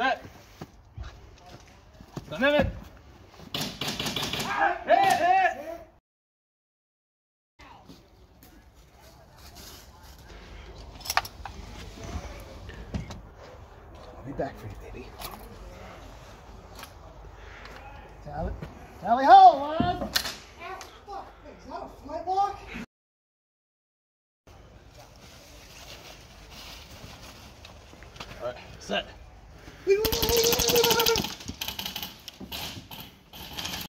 Set. Dynamic. Hit. I'll be back for you, baby. Tally ho, lad! Fuck, is that a flight lock? Alright, set.